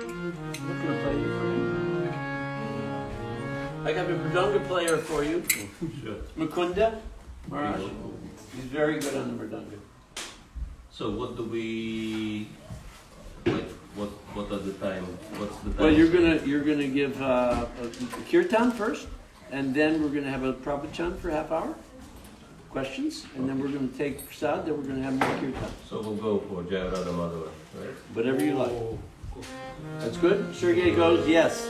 What can I play you for me? I got a mridanga player for you. Sure. Mukunda Maharaj. He's very good on the mridanga. So what do we like? What are the time? What's the time? Well, you're gonna give a kirtan first, and then we're gonna have a pravachan for a half hour. Questions, and then we're gonna take prasad. Then we're gonna have more kirtan. So we'll go for Jayarada Madhava, right? Whatever you like. That's good. Sergey goes yes.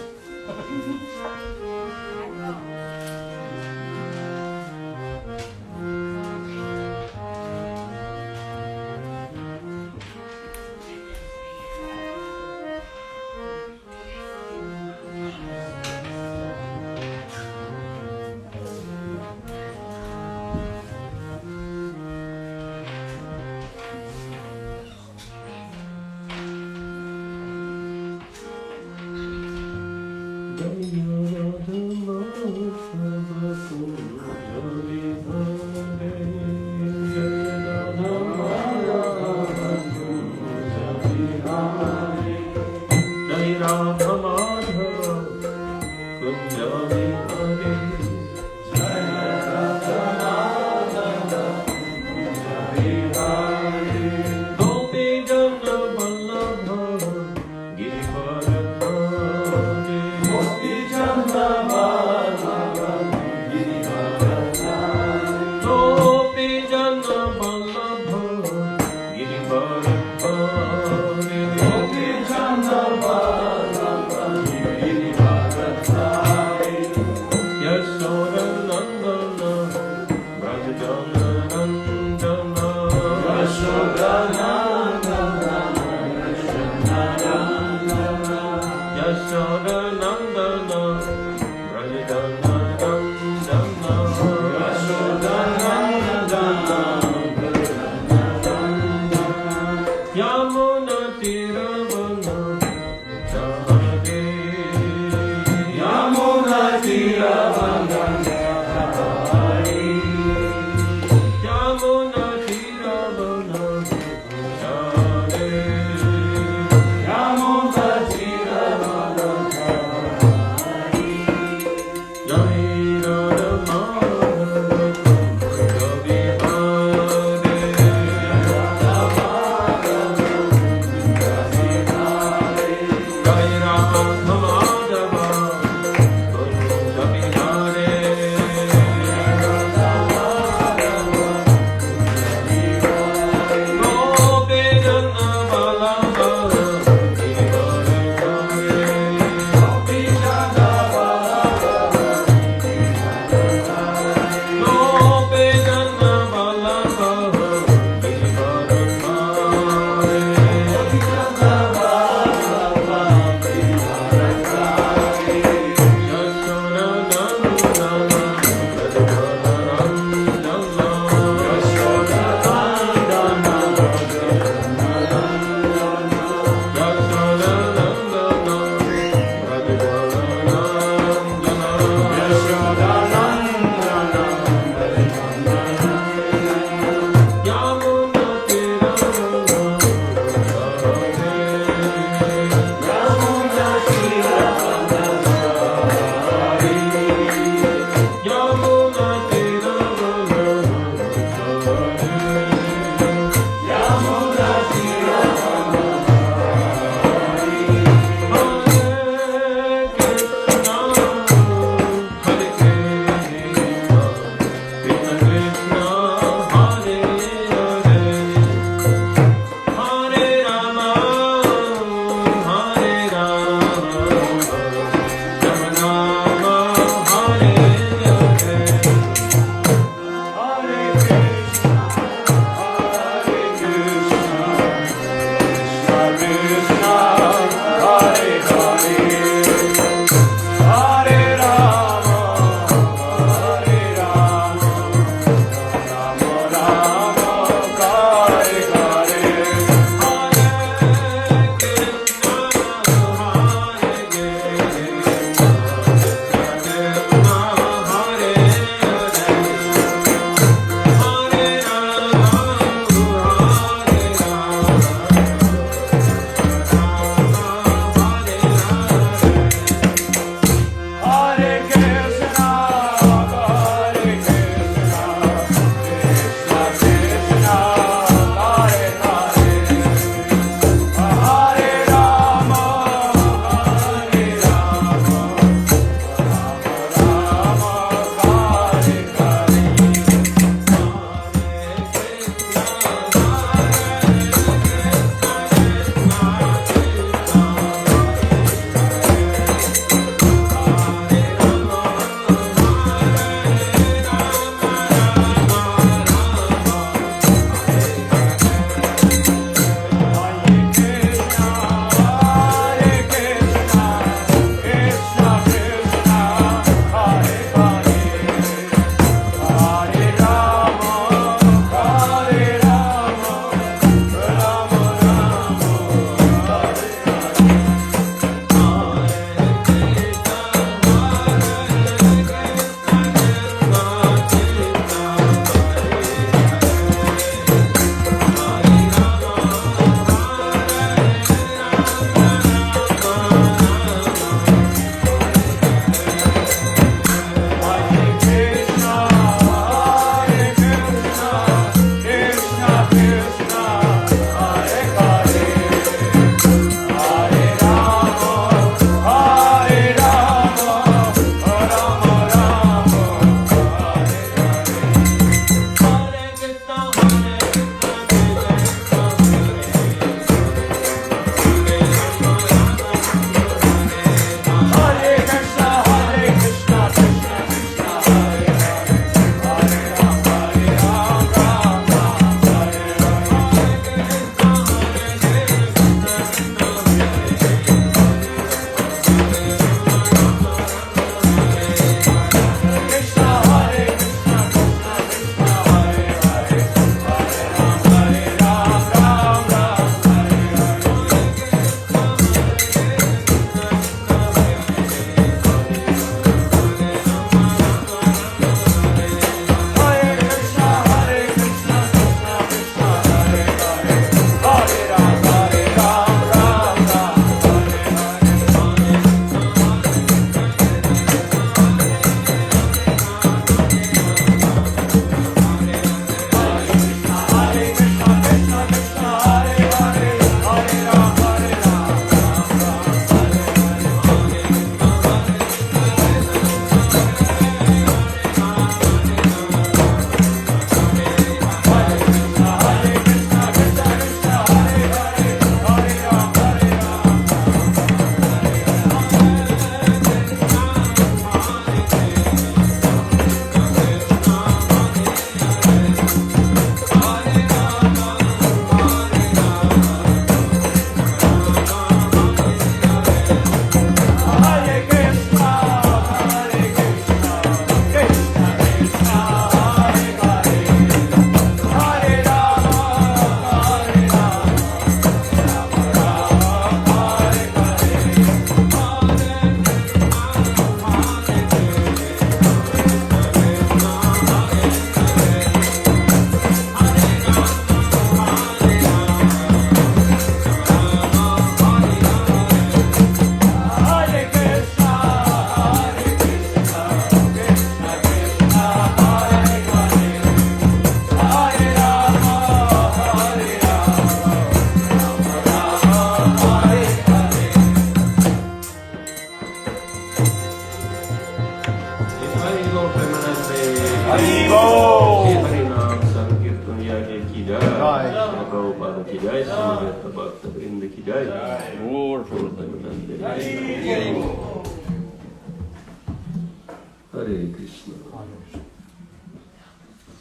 Hare Krishna.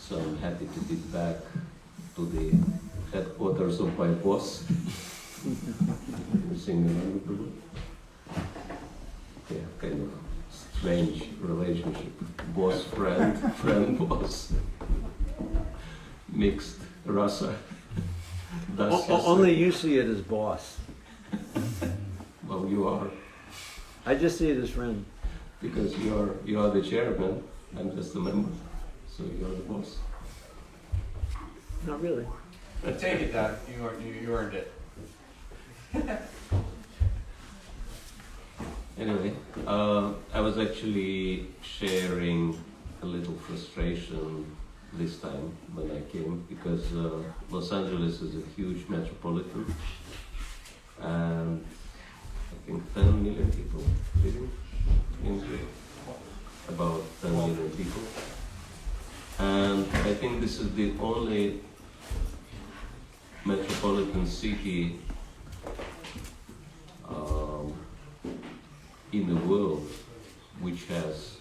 So I'm happy to be back to the headquarters of my boss. Singing yeah, kind of strange relationship. Boss, friend, friend, boss. Mixed rasa. Only you see it as boss. Well, you are. I just see it as friend. Because you are the chairman, I'm just a member. So you're the boss. Not really. I take it that you earned it. Anyway, I was actually sharing a little frustration this time when I came because Los Angeles is a huge metropolitan and I think 10 million people living in here, about 10 million people. And I think this is the only metropolitan city in the world which has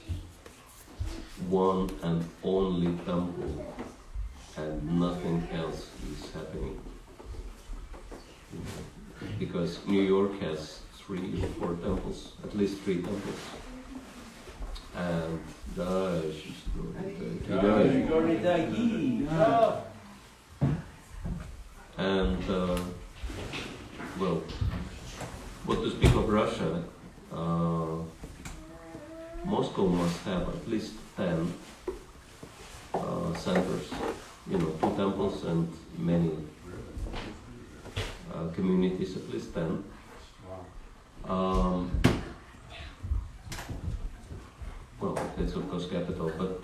one and only temple and nothing else is happening. Because New York has 3 or 4 temples, at least 3 temples. And well, what to speak of Russia, Moscow must have at least 10 centers, 2 temples and many communities, at least 10. Well, it's of course capital, but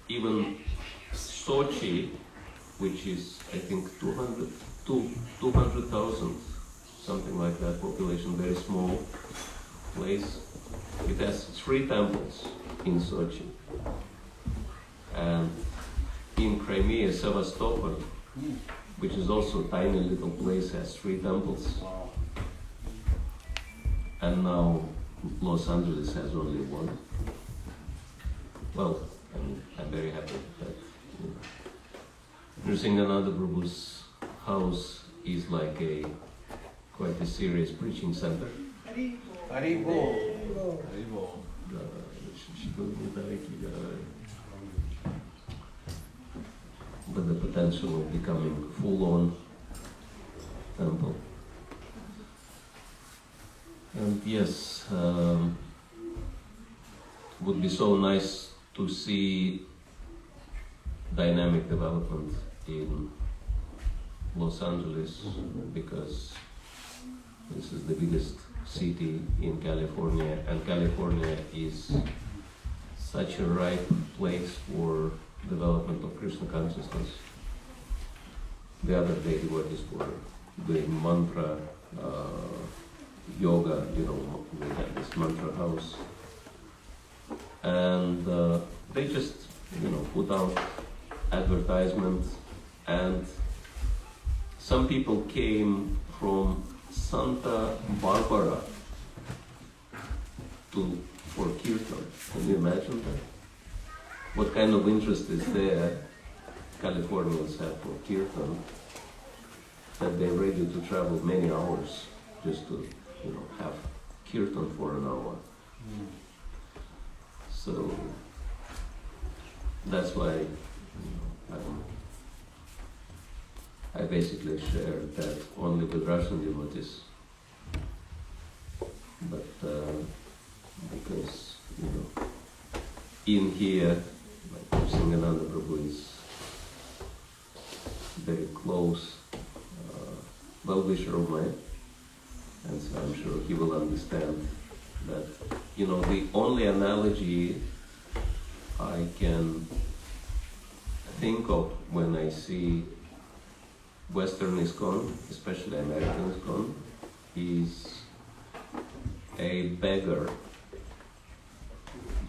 even Sochi, which is I think 200,000, something like that population, very small place. It has 3 temples in Sochi. And in Crimea, Sevastopol, which is also a tiny little place, has 3 temples. And now Los Angeles has only 1. Well, I'm very happy that Nrsingananda Prabhu's house is like quite a serious preaching center. Haribol. With the potential of becoming full-on temple. And yes, would be so nice to see dynamic development in Los Angeles because this is the biggest city in California and California is such a ripe place for development of Krishna consciousness. The other day devotees were doing mantra, yoga, we have this mantra house. And they just, put out advertisements and some people came from Santa Barbara for Kirtan. Can you imagine that? What kind of interest is there Californians have for Kirtan that they're ready to travel many hours just to, have Kirtan for an hour. So that's why I basically share that only with Russian devotees. But because, in here, like Nrsingananda Prabhu is very close well-wisher of mine, and so I'm sure he will understand that, the only analogy I can think of when I see Western ISKCON, especially American ISKCON, is a beggar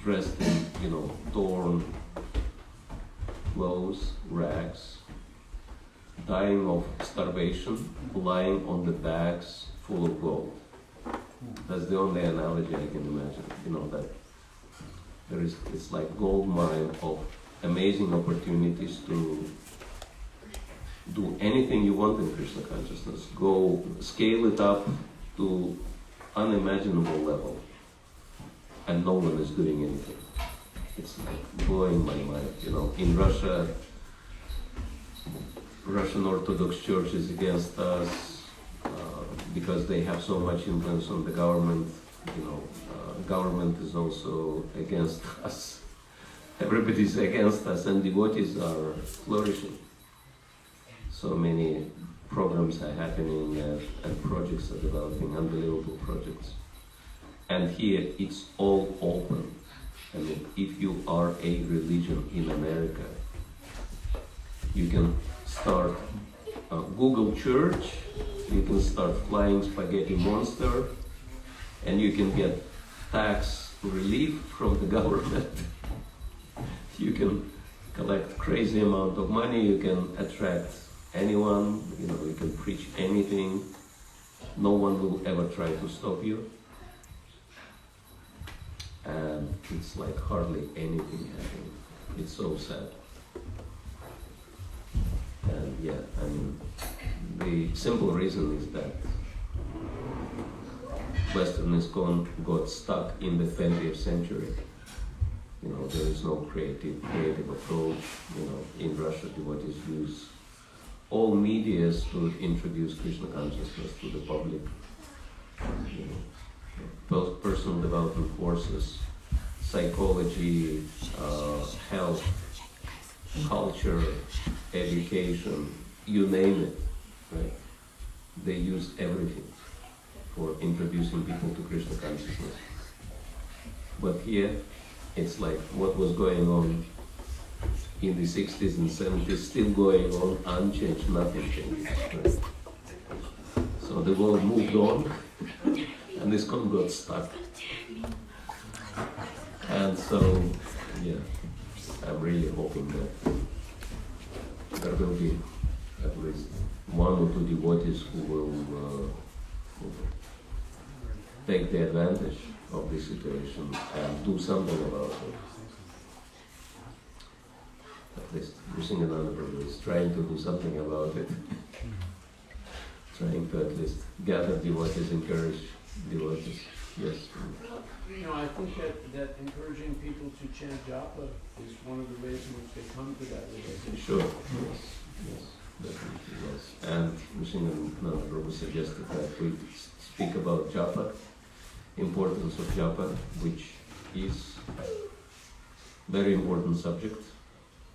dressed in, torn clothes, rags, dying of starvation, lying on the bags full of gold. That's the only analogy I can imagine. That it's like gold mine of amazing opportunities to do anything you want in Krishna consciousness. Go scale it up to unimaginable level, and no one is doing anything. It's like blowing my mind. In Russia, Russian Orthodox Church is against us because they have so much influence on the government. Government is also against us. Everybody's against us, and devotees are flourishing. So many programs are happening and projects are developing, unbelievable projects. And here it's all open. I mean, if you are a religion in America, you can start Google Church, you can start Flying Spaghetti Monster, and you can get tax relief from the government. You can collect crazy amount of money, you can attract anyone, you can preach anything. No one will ever try to stop you. And it's like hardly anything happening. It's so sad. And the simple reason is that Western ISKCON got stuck in the 20th century. There is no creative approach. In Russia, devotees use all medias to introduce Krishna consciousness to the public. Both personal development courses, psychology, health, culture, education, you name it, right? They use everything for introducing people to Krishna consciousness. But here, it's like what was going on in the 60s and 70s, still going on, unchanged, nothing changed. Right? So the world moved on, and this ISKCON got stuck. And so, I'm really hoping that there will be at least one or two devotees who will take the advantage of this situation and do something about it. At least Vishnukananda Prabhu is trying to do something about it. Trying to at least gather devotees, encourage devotees. Yes. I think that encouraging people to chant japa is one of the ways in which they come to that realization. Sure. Yes, definitely, yes. And Vishnukananda Prabhu suggested that we speak about japa, importance of japa, which is very important subject.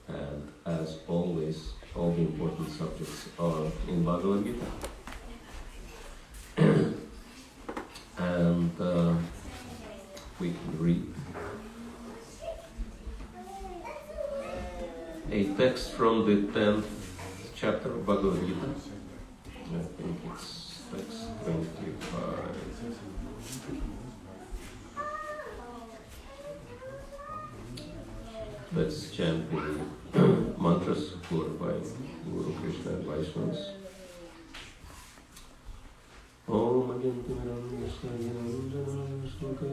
And as always, all the important subjects are in Bhagavad Gita. And we can read a text from the 10th chapter of Bhagavad Gita. I think it's text 25. Let's chant the mantras glorifying Guru Krishna and Vaishnavas. Om Ajantiram Yasnayanam Smuka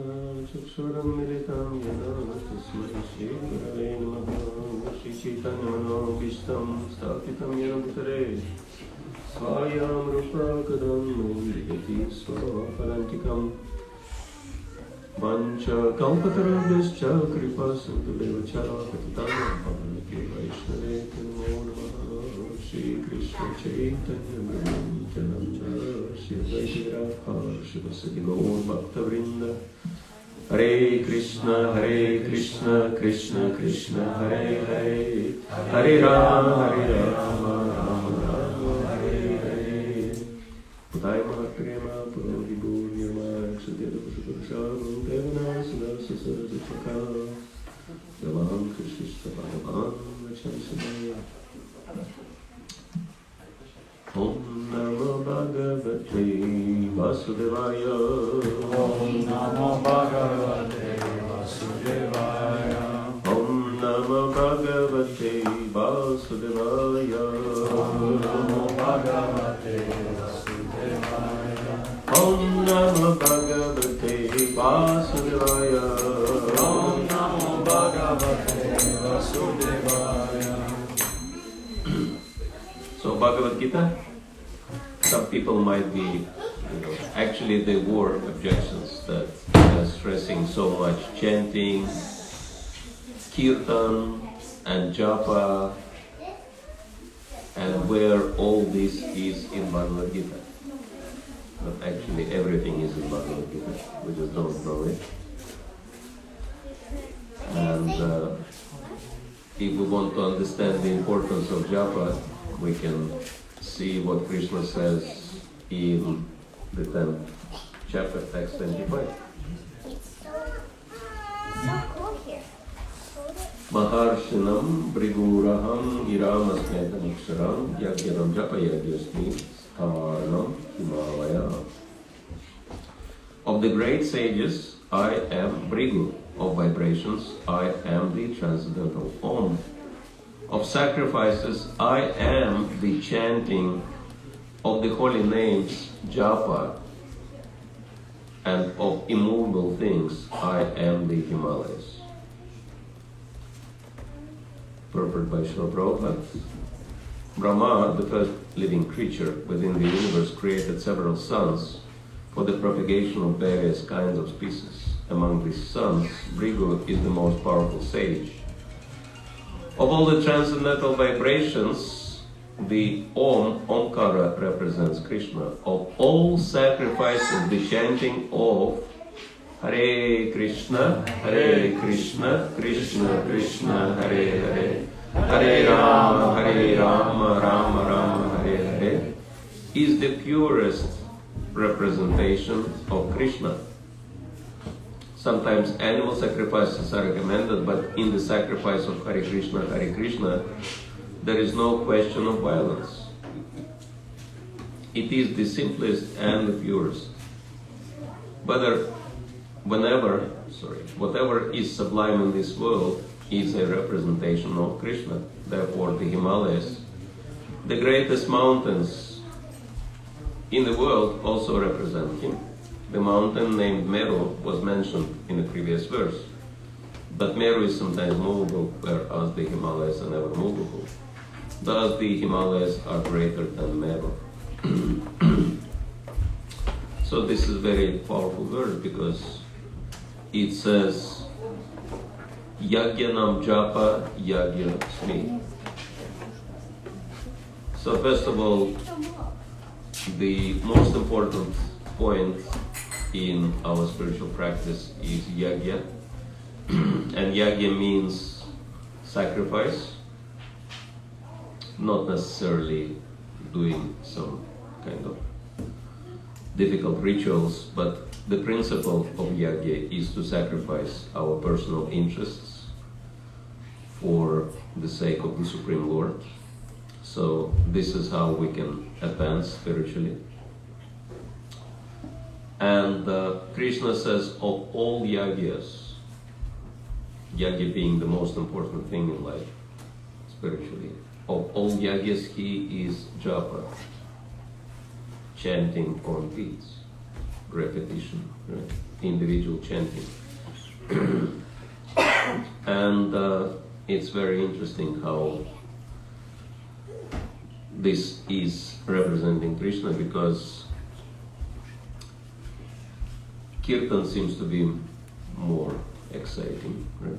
Chaksuram Militam Yadam Tasmai Shri Gurave Namaha Shri Chaitanya Manobishtam Sthapitam Yenam Bhutare Swayam Rupa Kadam Mundhiti Swaparantikam Vancha Kalpatarabhyascha Kripa Sindhudevacha Patitanam Pavanaki Vaishnave Namo Namaha Shri Krishna Chaitanya Nityananda Shri Advaita Radha Shivasati Gaur Bhakta Vrinda Hare Krishna Krishna Krishna Hare Hare Hare Rama Rama Rama Hare Hare Pudaya Mahaprema Purodi Nirma Ksudeta Pushapurusha Devana Sudasa Sarasachaka Devan Krishna Bhagavan Vachansamaya Om Namo Bhagavate Vasudevaya Om Namo Bhagavate Vasudevaya. Om Namo Bhagavate Vasudevaya. Om Namo Bhagavate Vasudevaya. Om Namo Bhagavate Gita, some people might be, actually there were objections that stressing so much chanting, kirtan and japa, and where all this is in Bhagavad Gita. But actually everything is in Bhagavad Gita, we just don't know it. And if we want to understand the importance of japa, we can see what Krishna says in the 10th chapter, text 25. Maharshinam briguraham iramasmetam iksharam yagyanam japa yagyasmi stharanam himalaya. Of the great sages, I am Brigu. Of vibrations, I am the transcendental Om. Of sacrifices, I am the chanting of the holy names, Japa. And of immovable things, I am the Himalayas. Purport by Srila Prabhupada. Brahma, the first living creature within the universe, created several sons for the propagation of various kinds of species. Among these sons, Brigu is the most powerful sage. Of all the transcendental vibrations, the Omkara represents Krishna. Of all sacrifices, the chanting of Hare Krishna, Krishna Krishna, Hare Hare, Hare Rama, Rama Rama, Hare Hare, is the purest representation of Krishna. Sometimes animal sacrifices are recommended, but in the sacrifice of Hare Krishna, there is no question of violence. It is the simplest and the purest. Whatever is sublime in this world is a representation of Krishna. Therefore, the Himalayas, the greatest mountains in the world, also represent him. The mountain named Meru was mentioned in the previous verse. But Meru is sometimes movable, whereas the Himalayas are never movable. Thus the Himalayas are greater than Meru. So this is a very powerful verse because it says, Yagyanam japa yagya smi. So first of all, the most important point in our spiritual practice is yagya. And yagya means sacrifice, not necessarily doing some kind of difficult rituals, but the principle of yagya is to sacrifice our personal interests for the sake of the Supreme Lord. So this is how we can advance spiritually. And Krishna says of all yagyas, yagya being the most important thing in life, spiritually, of all yagyas he is japa, chanting on beats, repetition, right? Individual chanting. And it's very interesting how this is representing Krishna, because kirtan seems to be more exciting, right?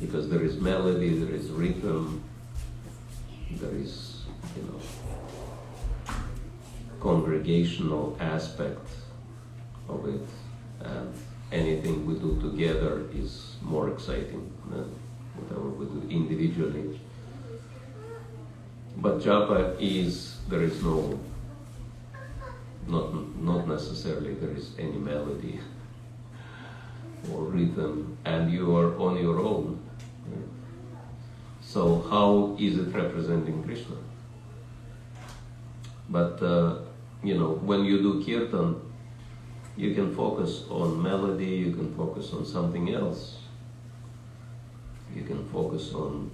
Because there is melody, there is rhythm, there is, congregational aspect of it, and anything we do together is more exciting than whatever we do individually. But japa is, there is no, not necessarily there is any melody or rhythm, and you are on your own. Right? So how is it representing Krishna? But when you do kirtan, you can focus on melody, you can focus on something else. You can focus on,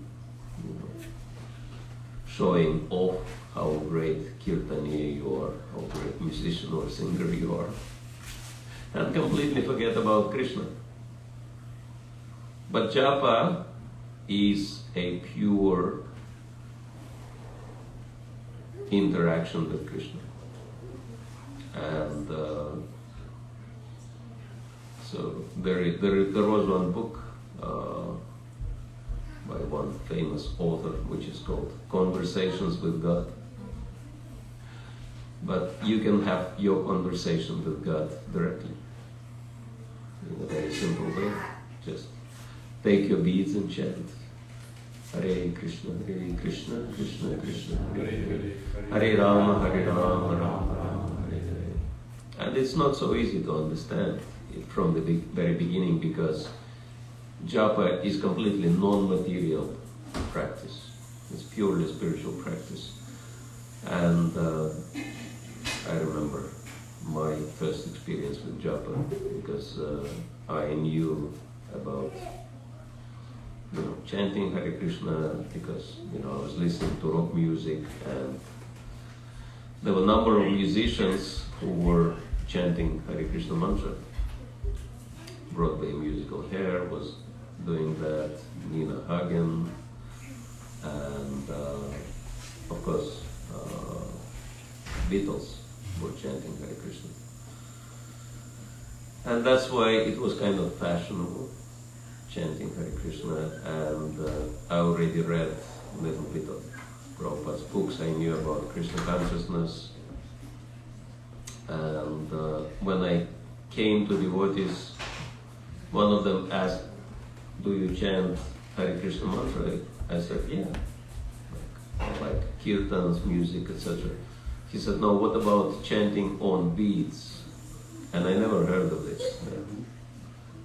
showing off how great kirtaniya you are, how great musician or singer you are, and completely forget about Krishna. But japa is a pure interaction with Krishna. And so there was one book by one famous author which is called Conversations with God. But you can have your conversation with God directly in a very simple way. Just take your beads and chant. Hare Krishna, Krishna Krishna, Hare Hare, Hare Rama, Rama Rama, Hare Hare. And it's not so easy to understand it from the very beginning, because japa is completely non-material practice. It's purely spiritual practice. And I remember my first experience with japa, because I knew about chanting Hare Krishna, because I was listening to rock music, and there were a number of musicians who were chanting Hare Krishna mantra. Broadway musical Hair was doing that, Nina Hagen, and of course Beatles were chanting Hare Krishna. And that's why it was kind of fashionable, chanting Hare Krishna, and I already read a little bit of Prabhupada's books. I knew about Krishna consciousness, and when I came to devotees, one of them asked, "Do you chant Hare Krishna mantra?" I said, "Yeah, like kirtans, music, etc." He said, "No, what about chanting on beads?" And I never heard of this.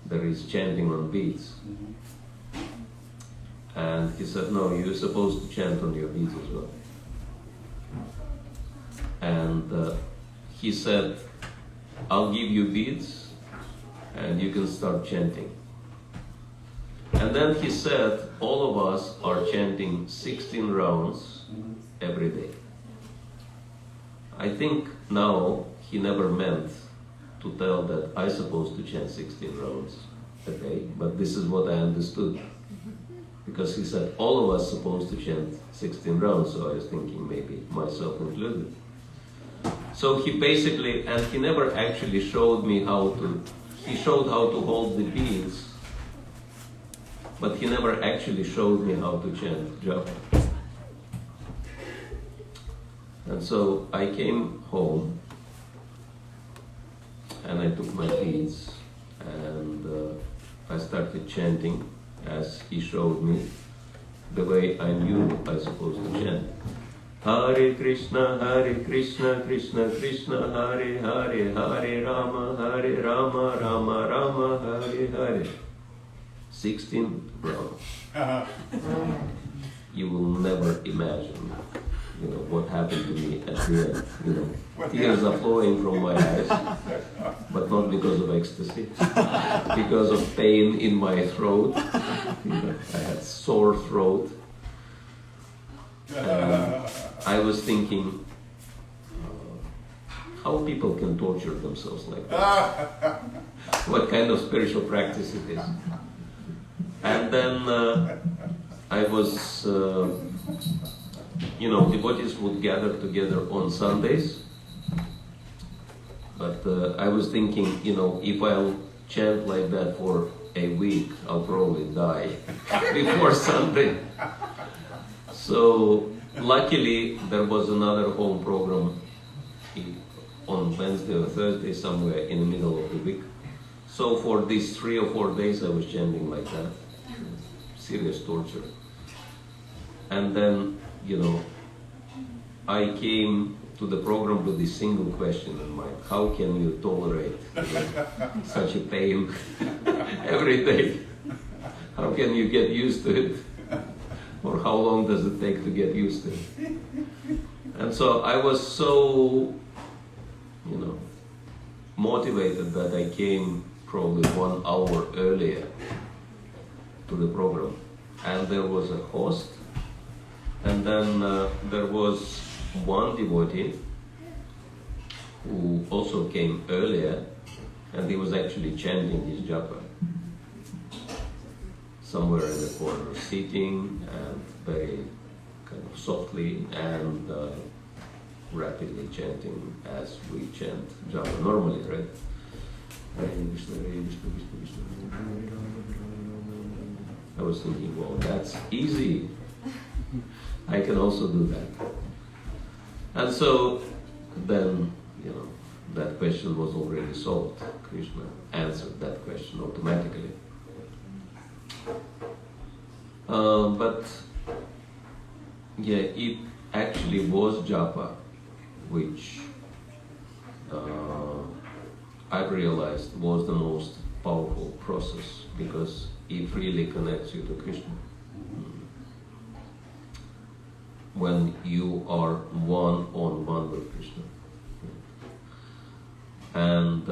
There is chanting on beads. And he said, "No, you're supposed to chant on your beads as well." And he said, "I'll give you beads and you can start chanting." And then he said, all of us are chanting 16 rounds every day. I think now he never meant to tell that I'm supposed to chant 16 rounds a day, but this is what I understood. Because he said all of us supposed to chant 16 rounds, so I was thinking maybe myself included. So he basically, and he never actually showed me he showed how to hold the beads, but he never actually showed me how to chant japa. And so I came home and I took my beads and I started chanting as he showed me, the way I knew I was supposed to chant. Hare Krishna, Krishna Krishna, Hare Hare, Hare Rama, Rama Rama, Hare Hare. 16 rounds. You will never imagine, what happened to me at the end. Tears are flowing from my eyes, but not because of ecstasy, because of pain in my throat. I had sore throat. I was thinking, how people can torture themselves like that? What kind of spiritual practice it is? And then I was, devotees would gather together on Sundays. But I was thinking, if I'll chant like that for a week, I'll probably die before Sunday. So luckily there was another home program on Wednesday or Thursday, somewhere in the middle of the week. So for these 3 or 4 days I was chanting like that. Serious torture. And then, I came to the program with this single question in mind: how can you tolerate such a pain every day? How can you get used to it? Or how long does it take to get used to it? And so I was so, motivated that I came probably 1 hour earlier to the program. And there was a host, and then there was one devotee who also came earlier, and he was actually chanting his japa somewhere in the corner, sitting and very kind of softly. And rapidly chanting as we chant japa normally, right? I was thinking, well, that's easy. I can also do that. And so then, that question was already solved. Krishna answered that question automatically. But it actually was japa, which I've realized was the most powerful process, because it really connects you to Krishna. When you are one-on-one with Krishna. And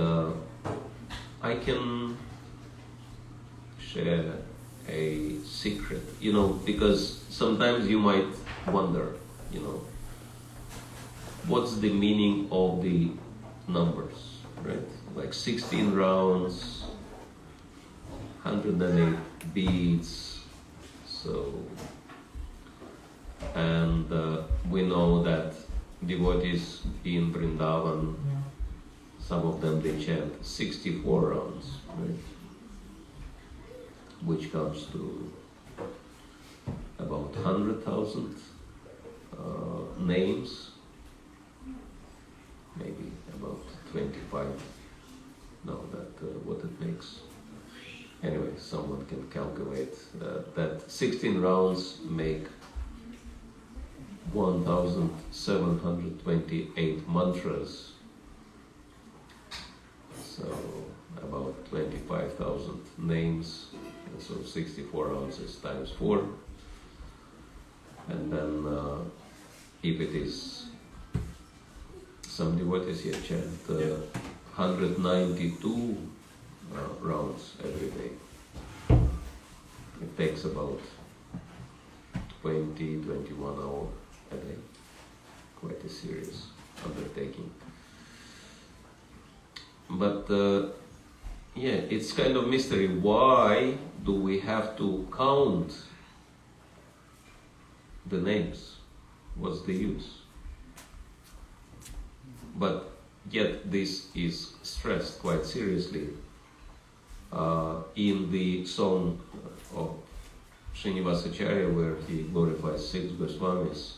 I can share a secret, because sometimes you might wonder, what's the meaning of the numbers, right? Like 16 rounds, 108 beats, and we know that devotees in Vrindavan, some of them they chant 64 rounds, right? Which comes to about 100,000 names, maybe about 25. What it makes. Anyway, someone can calculate that 16 rounds make 1,728 mantras. So about 25,000 names. And so 64 ounces times 4. And then if it is some devotees here chant 192 rounds every day. It takes about 21 hours a day. Quite a serious undertaking. But it's kind of mystery. Why do we have to count the names? What's the use? But yet this is stressed quite seriously in the song of Srinivasacharya, where he glorifies 6 Goswamis.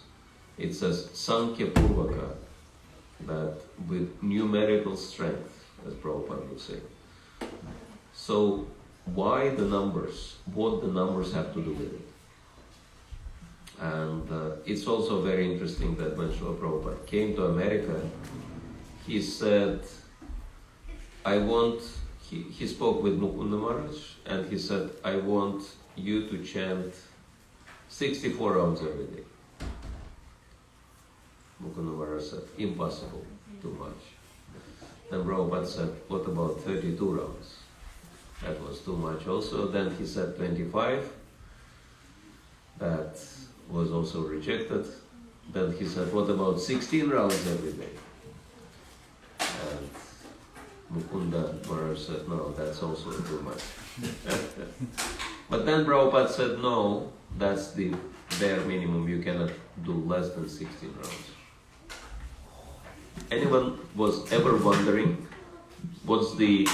It says Sankhya Purvaka, that with numerical strength, as Prabhupada would say. So why the numbers? What the numbers have to do with it? And it's also very interesting that when Srila Prabhupada came to America, he said, he spoke with Mukunda Maharaj, and he said, I want you to chant 64 rounds every day. Mukunda Maharaj said, impossible, too much. Then Prabhupada said, what about 32 rounds? That was too much also. Then he said 25. That was also rejected. Then he said, what about 16 rounds every day? And Mukunda Maharaj said, no, that's also too much. But then Prabhupada said, no, that's the bare minimum. You cannot do less than 16 rounds. Anyone was ever wondering what is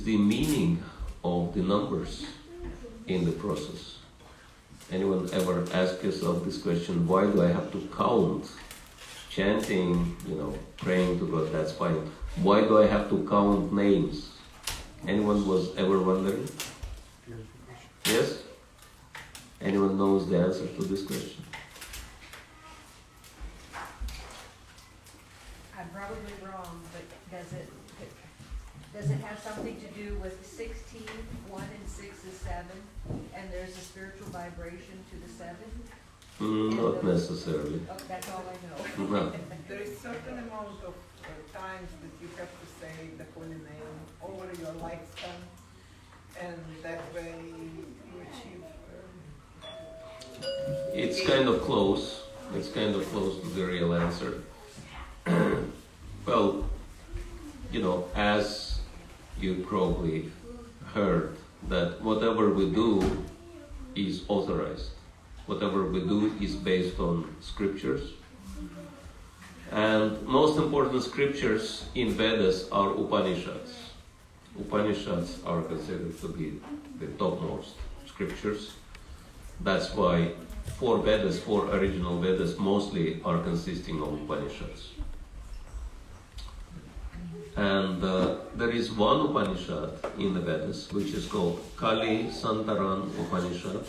the meaning of the numbers in the process? Anyone ever ask yourself this question? Why do I have to count? Chanting, praying to God, that's fine. Why do I have to count names? Anyone was ever wondering? Yes? Anyone knows the answer to this question? I'm probably wrong, but does it have something to do with 16, 1 and 6 is 7, and there's a spiritual vibration to the 7? Not necessarily. Oh, that's all I know. No. There is certain amount of times that you have to say the holy name over your lifespan, and that way you achieve. It's kind of close. It's kind of close to the real answer. Well, as you probably heard that whatever we do is authorized. Whatever we do is based on scriptures. And most important scriptures in Vedas are Upanishads. Upanishads are considered to be the topmost scriptures. That's why four original Vedas mostly are consisting of Upanishads. And there is one Upanishad in the Vedas which is called Kali Santaran Upanishad.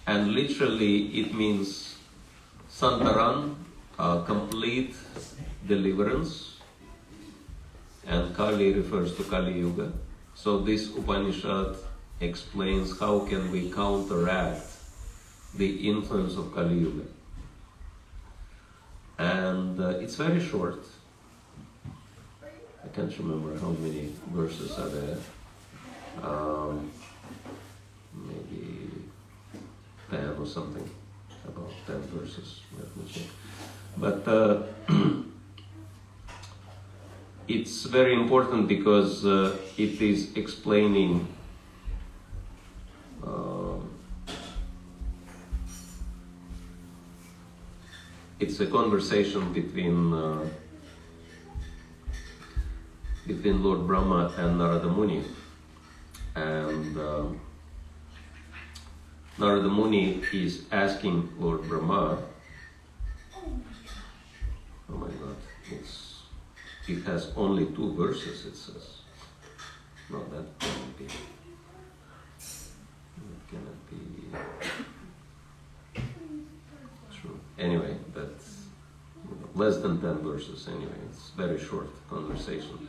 And literally it means Santaran, complete deliverance. And Kali refers to Kali Yuga. So this Upanishad explains how can we counteract the influence of Kali Yuga. And it's very short. I can't remember how many verses are there. Maybe 10 or something. About 10 verses. Let me check. But it's very important because it is explaining it's a conversation between Lord Brahma and Narada Muni. And Narada Muni is asking Lord Brahma, oh my God, it has only 2 verses, it says. No, that cannot be. That cannot be true. Anyway, that's less than 10 verses anyway. It's very short conversation.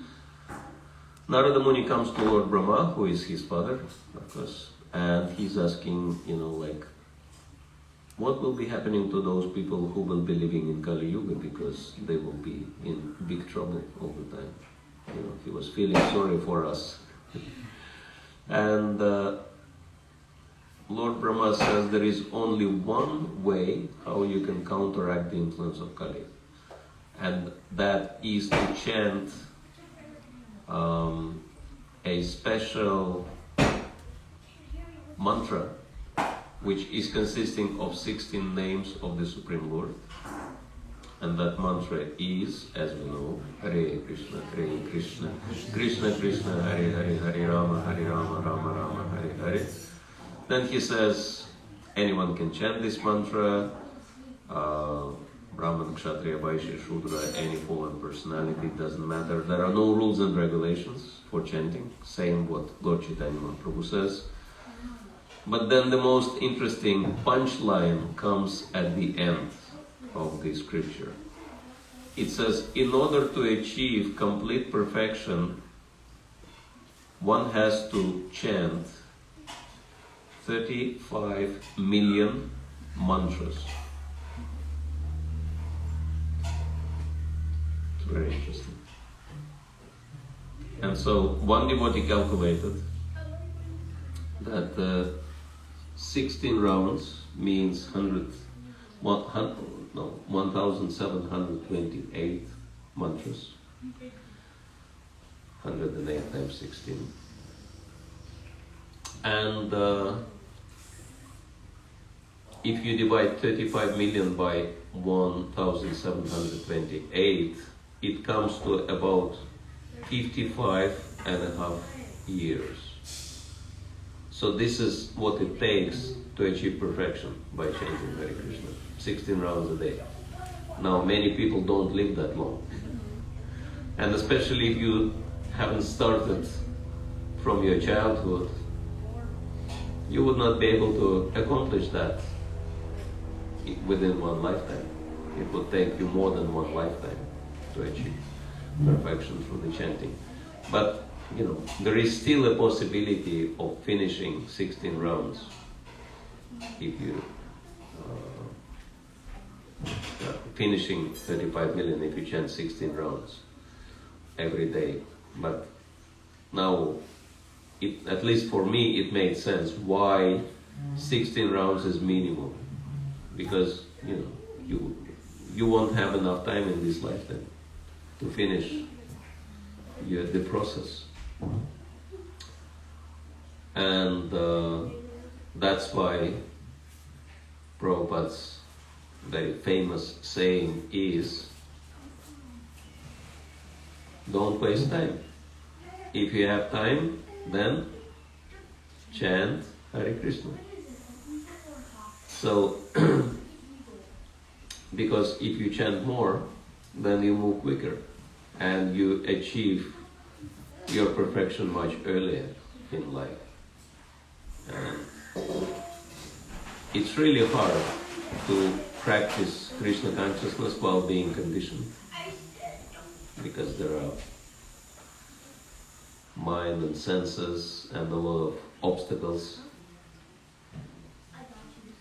Narada Muni comes to Lord Brahma, who is his father, of course, and he's asking, what will be happening to those people who will be living in Kali Yuga, because they will be in big trouble all the time. He was feeling sorry for us. And Lord Brahma says there is only one way how you can counteract the influence of Kali, and that is to chant a special mantra which is consisting of 16 names of the Supreme Lord. And that mantra is, as we know, Hare Krishna, Krishna Krishna, Hare Hare, Hare Rama, Rama Rama, Hare Hare. Then he says, anyone can chant this mantra, Brahman, Kshatriya, Vaishya, Shudra, any fallen personality, doesn't matter. There are no rules and regulations for chanting, saying what Lord Chaitanya Mahaprabhu says. But then the most interesting punchline comes at the end of the scripture. It says, in order to achieve complete perfection, one has to chant 35 million mantras. It's very interesting. And so one devotee calculated that 16 rounds means 1,728 mantras. 108 times 16. And if you divide 35 million by 1,728, it comes to about 55.5 years. So this is what it takes to achieve perfection by chanting Hare Krishna. 16 rounds a day. Now many people don't live that long. And especially if you haven't started from your childhood, you would not be able to accomplish that within one lifetime. It would take you more than one lifetime to achieve perfection through the chanting. But there is still a possibility of finishing 16 rounds if you finishing 35 million if you chant 16 rounds every day. But now, at least for me, it made sense why 16 rounds is minimum, because you won't have enough time in this lifetime to finish the process. And that's why Prabhupada's very famous saying is, don't waste time. If you have time, then chant Hare Krishna. So, because if you chant more, then you move quicker and you achieve your perfection much earlier in life. And it's really hard to practice Krishna consciousness while being conditioned, because there are mind and senses and a lot of obstacles.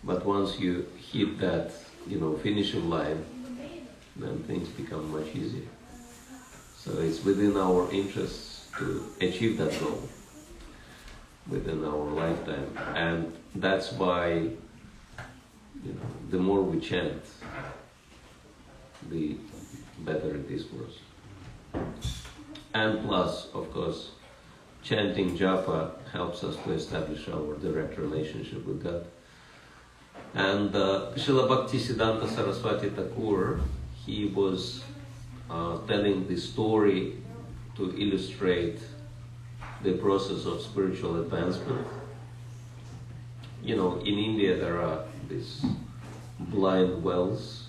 But once you hit that, finishing line, then things become much easier. So it's within our interests to achieve that goal within our lifetime. And that's why, the more we chant, the better it is for us. And plus, of course, chanting japa helps us to establish our direct relationship with God. And Srila Bhaktisiddhanta Saraswati Thakur, he was telling the story to illustrate the process of spiritual advancement. In India there are these blind wells.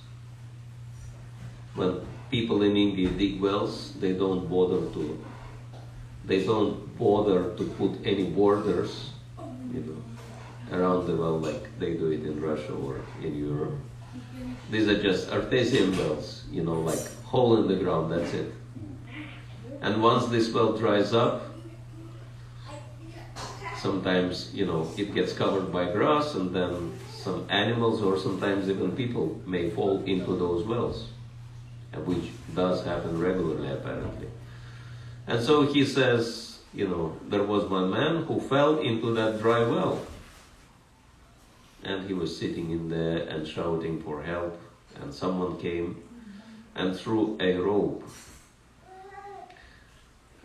When people in India dig wells, they don't bother to put any borders, around the well like they do it in Russia or in Europe. These are just artesian wells, like hole in the ground, that's it. And once this well dries up, sometimes, it gets covered by grass, and then some animals or sometimes even people may fall into those wells, which does happen regularly apparently. And so he says, there was one man who fell into that dry well. And he was sitting in there and shouting for help, and someone came and threw a rope.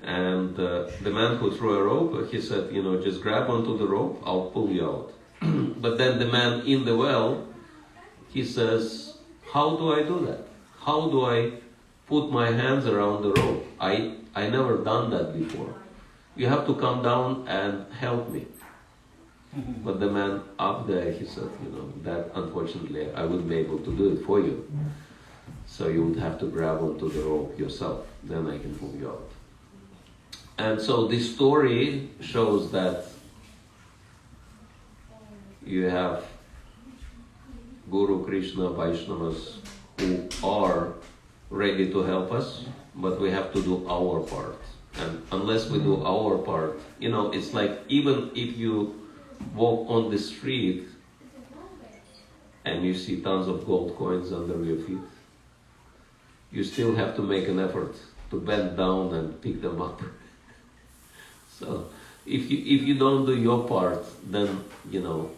And the man who threw a rope, he said, just grab onto the rope, I'll pull you out. But then the man in the well, he says, how do I do that? How do I put my hands around the rope? I never done that before. You have to come down and help me. But the man up there, he said, that unfortunately I wouldn't be able to do it for you. So you would have to grab onto the rope yourself, then I can pull you out. And so this story shows that you have Guru, Krishna, Vaishnavas who are ready to help us, but we have to do our part. And unless we do our part, it's like even if you walk on the street and you see tons of gold coins under your feet, you still have to make an effort to bend down and pick them up. So if you don't do your part, then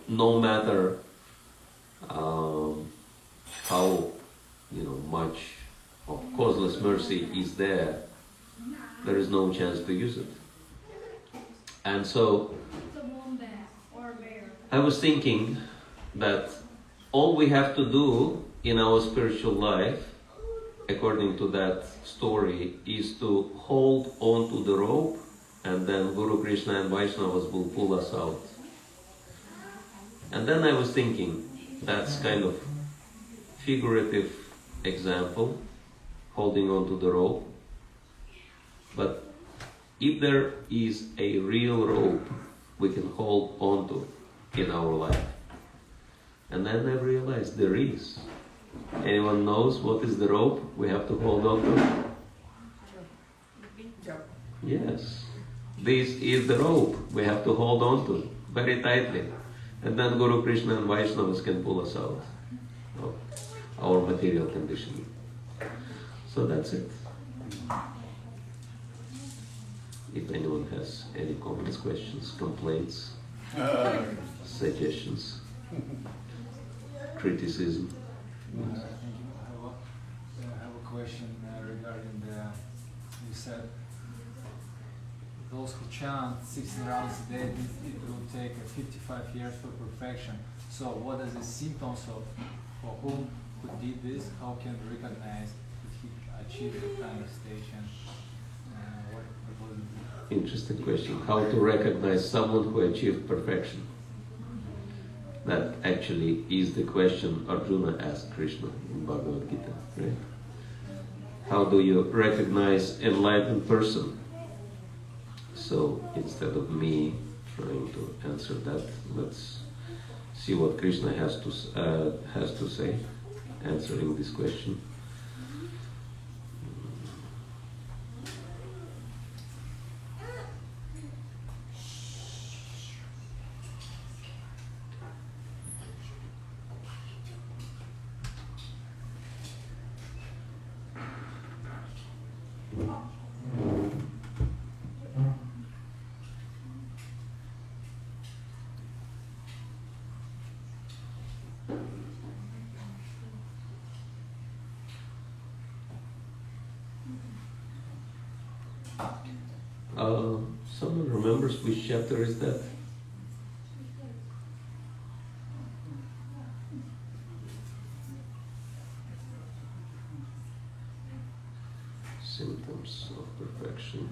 no matter how much of causeless mercy is there is no chance to use it. And so I was thinking that all we have to do in our spiritual life, according to that story, is to hold on to the rope, and then Guru, Krishna and Vaishnavas will pull us out. And then I was thinking, that's kind of figurative example, holding on to the rope. But if there is a real rope we can hold on to in our life, and then I realized there is. Anyone knows what is the rope we have to hold on to? Yes. This is the rope we have to hold on to very tightly. And then Guru, Krishna and Vaishnavas can pull us out of our material conditioning. So that's it. If anyone has any comments, questions, complaints, suggestions, criticism. I have a question regarding you said those who chant 16 rounds a day, it will take 55 years for perfection. So what are the symptoms of for whom who did this? How can we recognize that he achieved that kind of station? What was it? Interesting question. How to recognize someone who achieved perfection? That actually is the question Arjuna asked Krishna in Bhagavad Gita, right? How do you recognize enlightened person? So instead of me trying to answer that, let's see what Krishna has to say answering this question. Someone remembers which chapter is that? Symptoms of perfection.